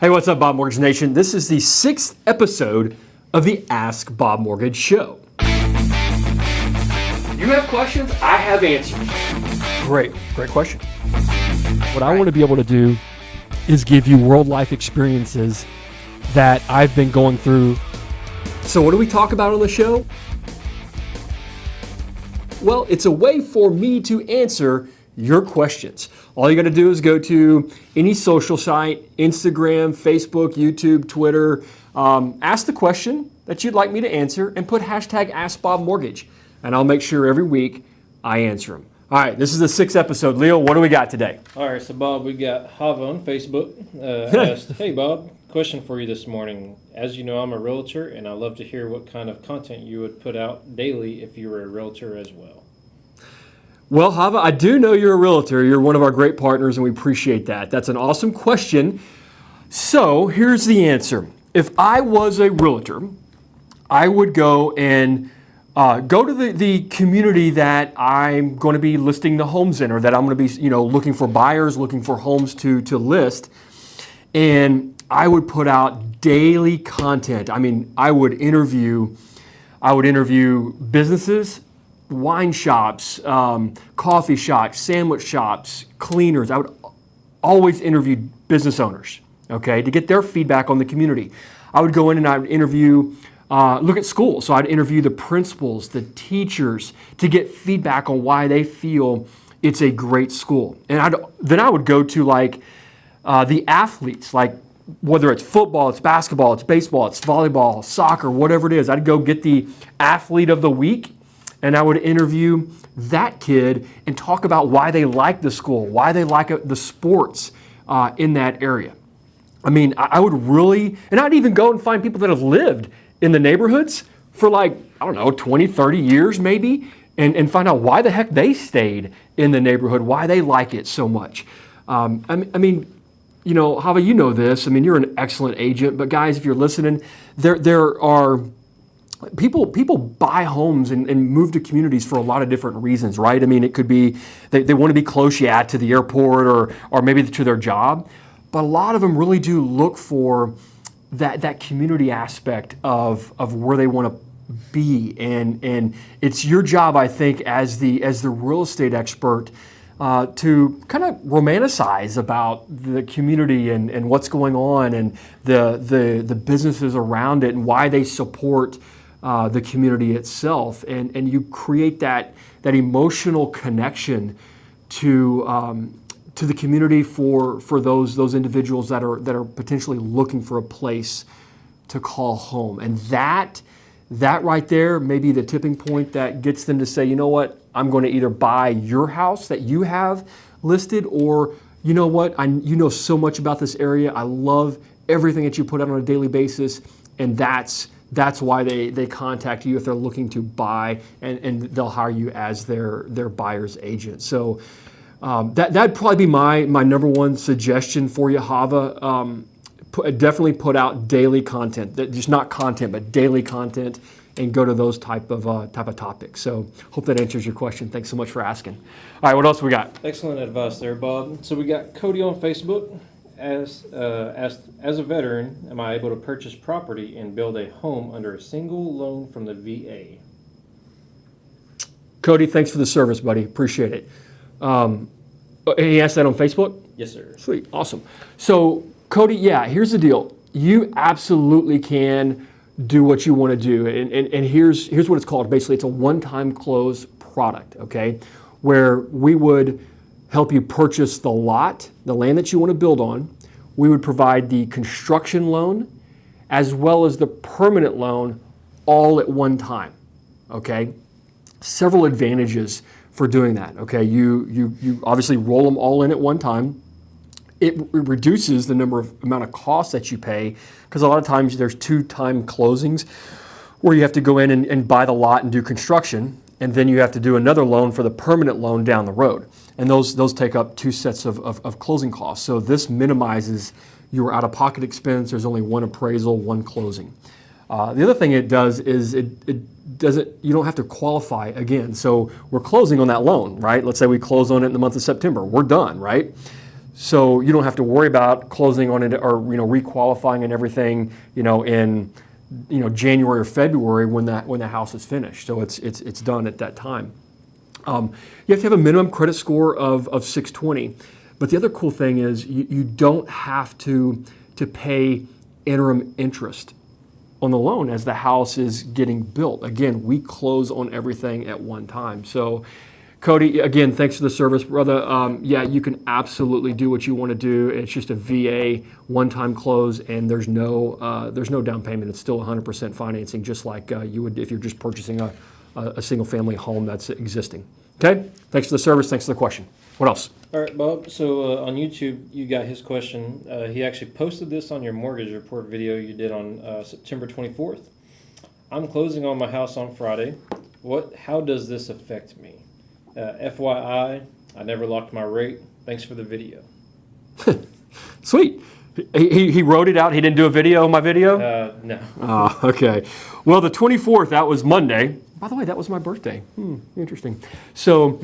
Hey, what's up, Bob Mortgage Nation? This is the 6th episode of the Ask Bob Mortgage Show. You have questions, I have answers. Great question. What I want to be able to do is give you world life experiences that I've been going through. So what do we talk about on the show? Well, it's a way for me to answer your questions. All you got to do is go to any social site, Instagram, Facebook, YouTube, Twitter, ask the question that you'd like me to answer and put hashtag AskBobMortgage, and I'll make sure every week I answer them. All right, this is the 6th episode. Leo, what do we got today? All right, so Bob, we got Hava on Facebook asked, hey Bob, question for you this morning. As you know, I'm a realtor, and I love to hear what kind of content you would put out daily if you were a realtor as well. Well, Hava, I do know you're a realtor. You're one of our great partners, and we appreciate that. That's an awesome question. So here's the answer. If I was a realtor, I would go and go to the community that I'm going to be listing the homes in, or that I'm going to be, looking for buyers, looking for homes to list, and I would put out daily content. I mean, I would interview businesses, wine shops, coffee shops, sandwich shops, cleaners. I would always interview business owners, okay, to get their feedback on the community. I would go in and I would interview, look at schools. So I'd interview the principals, the teachers, to get feedback on why they feel it's a great school. And then I would go to the athletes, like whether it's football, it's basketball, it's baseball, it's volleyball, soccer, whatever it is. I'd go get the athlete of the week, and I would interview that kid and talk about why they like the school, why they like the sports in that area. I mean, I would really, and I'd even go and find people that have lived in the neighborhoods for 20, 30 years maybe, and find out why the heck they stayed in the neighborhood, why they like it so much. Hava, you know this. I mean, you're an excellent agent, but guys, if you're listening, there are people buy homes and move to communities for a lot of different reasons, right? I mean, it could be they want to be close, to the airport or maybe to their job, but a lot of them really do look for that community aspect of where they want to be, and it's your job, I think, as the real estate expert, to kind of romanticize about the community and what's going on and the businesses around it and why they support the community itself, and you create that emotional connection to the community for those individuals that are potentially looking for a place to call home. And that right there may be the tipping point that gets them to say, you know what, I'm going to either buy your house that you have listed, or you know what, you know so much about this area, I love everything that you put out on a daily basis, and that's why they contact you if they're looking to buy, and they'll hire you as their buyer's agent. So that'd probably be my number one suggestion for you, Hava. Definitely put out daily content, just not content, but daily content, and go to those type of topics. So hope that answers your question. Thanks so much for asking. All right, what else we got? Excellent advice there, Bob. So we got Cody on Facebook. As a veteran, am I able to purchase property and build a home under a single loan from the VA? Cody, thanks for the service, buddy. Appreciate it. He asked that on Facebook? Yes, sir. Sweet. Awesome. So, Cody, here's the deal. You absolutely can do what you want to do. And here's what it's called. Basically, it's a one-time close product, okay, where we would help you purchase the lot, the land that you want to build on. We would provide the construction loan as well as the permanent loan all at one time, okay? Several advantages for doing that, okay? You obviously roll them all in at one time. It reduces the amount of costs that you pay, because a lot of times there's 2-time closings where you have to go in and buy the lot and do construction, and then you have to do another loan for the permanent loan down the road. And those take up 2 sets of closing costs. So this minimizes your out-of-pocket expense. There's only one appraisal, one closing. The other thing it does is it doesn't, you don't have to qualify again. So we're closing on that loan, right? Let's say we close on it in the month of September. We're done, right? So you don't have to worry about closing on it or requalifying and everything in January or February when the house is finished. So it's done at that time. You have to have a minimum credit score of 620. But the other cool thing is you don't have to pay interim interest on the loan as the house is getting built. Again, we close on everything at one time. So Cody, again, thanks for the service, brother. Yeah, you can absolutely do what you want to do. It's just a VA one-time close, and there's no down payment. It's still 100% financing, just like you would if you're just purchasing a single-family home that's existing. Okay? Thanks for the service. Thanks for the question. What else? All right, Bob. So on YouTube, you got his question. He actually posted this on your mortgage report video you did on September 24th. I'm closing on my house on Friday. How does this affect me? FYI, I never locked my rate. Thanks for the video. Sweet. He wrote it out. He didn't do a video on my video? No. Okay. Well, the 24th, that was Monday. By the way, that was my birthday. Interesting. So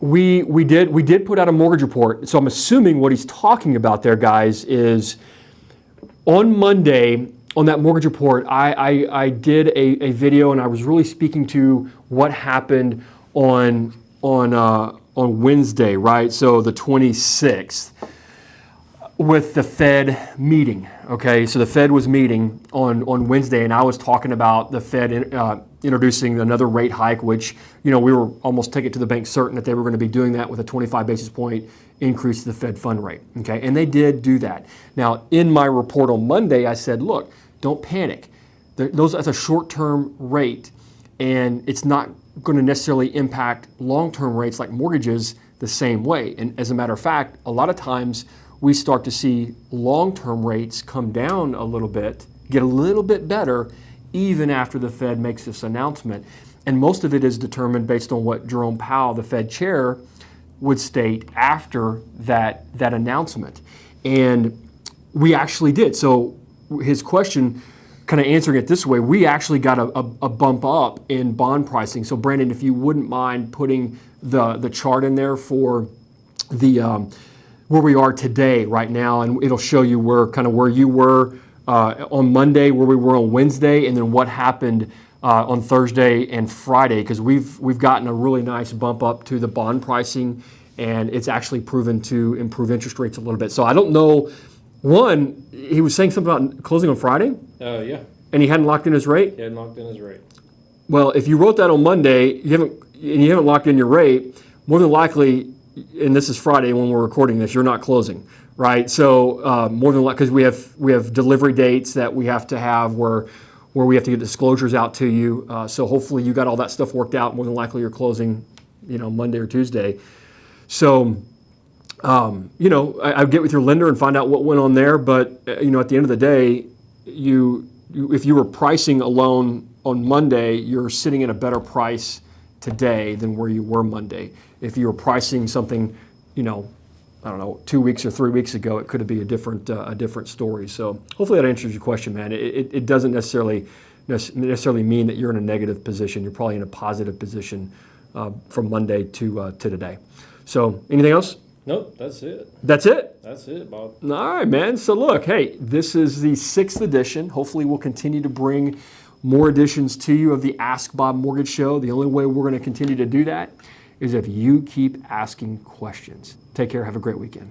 we did put out a mortgage report. So I'm assuming what he's talking about there, guys, is on Monday on that mortgage report, I did a video, and I was really speaking to what happened on Wednesday, right? So the 26th. With the Fed meeting, okay? So the Fed was meeting on Wednesday, and I was talking about the Fed introducing another rate hike, which, we were almost taking it to the bank certain that they were going to be doing that with a 25 basis point increase to the Fed fund rate, okay? And they did do that. Now, in my report on Monday, I said, look, don't panic. That's a short-term rate, and it's not going to necessarily impact long-term rates like mortgages the same way. And as a matter of fact, a lot of times, we start to see long-term rates come down a little bit, get a little bit better, even after the Fed makes this announcement. And most of it is determined based on what Jerome Powell, the Fed chair, would state after that announcement. And we actually did. So his question, kind of answering it this way, we actually got a bump up in bond pricing. So Brandon, if you wouldn't mind putting the chart in there for the where we are today, right now, and it'll show you where you were on Monday, where we were on Wednesday, and then what happened on Thursday and Friday, because we've gotten a really nice bump up to the bond pricing, and it's actually proven to improve interest rates a little bit. So I don't know. One, he was saying something about closing on Friday. Yeah. And he hadn't locked in his rate. He hadn't locked in his rate. Well, if you wrote that on Monday, you haven't locked in your rate, more than likely. And this is Friday when we're recording this, you're not closing, right? So more than likely, because we have delivery dates that we have to have where we have to get disclosures out to you. So hopefully you got all that stuff worked out. More than likely you're closing, Monday or Tuesday. So, I'd get with your lender and find out what went on there. But at the end of the day, if you were pricing a loan on Monday, you're sitting at a better price today than where you were Monday. If you were pricing something, 2 weeks or 3 weeks ago, it could be a different story. So hopefully that answers your question, man. It doesn't necessarily mean that you're in a negative position. You're probably in a positive position from Monday to today. So anything else? Nope, that's it. That's it? That's it, Bob. All right, man. So look, hey, this is the 6th edition. Hopefully we'll continue to bring more editions to you of the Ask Bob Mortgage Show. The only way we're going to continue to do that is if you keep asking questions. Take care. Have a great weekend.